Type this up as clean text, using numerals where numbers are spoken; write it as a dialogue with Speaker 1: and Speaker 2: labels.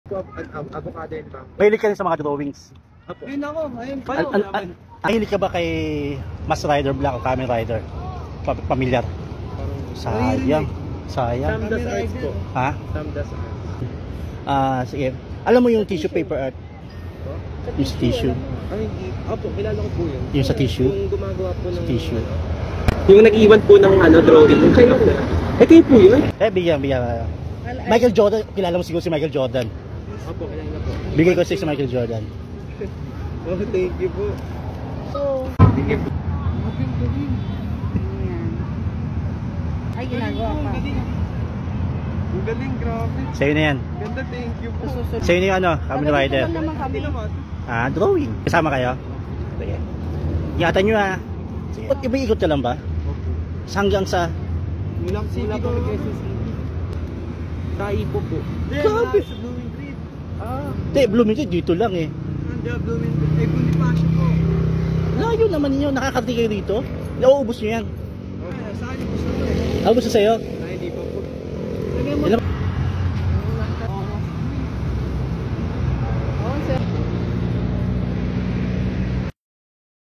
Speaker 1: Avocado and mango.
Speaker 2: Mahilig ka rin sa mga drawings.
Speaker 1: Apo.
Speaker 3: Yun ako, ayun pa.
Speaker 2: Mahilig ka ba kay Mas Rider Black o Kamen Rider? Pamilyar? Sayang. Sayang.
Speaker 1: Sam Das Arts po.
Speaker 2: Ha?
Speaker 1: Sam Das Arts.
Speaker 2: Sige. Alam mo yung tissue paper art? Yung sa tissue.
Speaker 1: Ay, hindi. Apo, kilala ko po yun.
Speaker 2: Yung sa tissue?
Speaker 1: Yung gumagawa po ng
Speaker 2: tissue.
Speaker 1: Yung nag-iwan po ng drawing. Kayo po. Kayo po yun?
Speaker 2: Bigyan. Michael Jordan, kilala mo siguro si Michael Jordan.
Speaker 1: Apo, kilala po.
Speaker 2: Bigay ko si Michael Jordan.
Speaker 1: Oh, thank you po.
Speaker 4: So,
Speaker 1: Sige po.
Speaker 4: ayan. Ay, ginagawa pa.
Speaker 1: Ang galing, grabe.
Speaker 2: Sa'yo na yan.
Speaker 1: Ganda, thank you po.
Speaker 4: Susunod.
Speaker 2: Sa'yo na yung Kamen Rider.
Speaker 4: Naman kami.
Speaker 2: Drawing. Kasama kayo? Sige. Ingatan nyo ha. Iba ikot ka lang ba? Hanggang sa...
Speaker 1: Mula po sa Ipo po.
Speaker 2: Grabe. Hindi, Blooming Tree dito lang eh.
Speaker 1: Hindi, Blooming Tree. Eh, Bonifacio po.
Speaker 2: Layo naman ninyo, nakakarating kayo dito. Nauubos nyo yan.
Speaker 1: Saan yung gusto mo?
Speaker 2: Naubos na sa'yo?
Speaker 1: Ay, hindi pa po.
Speaker 2: Ilan?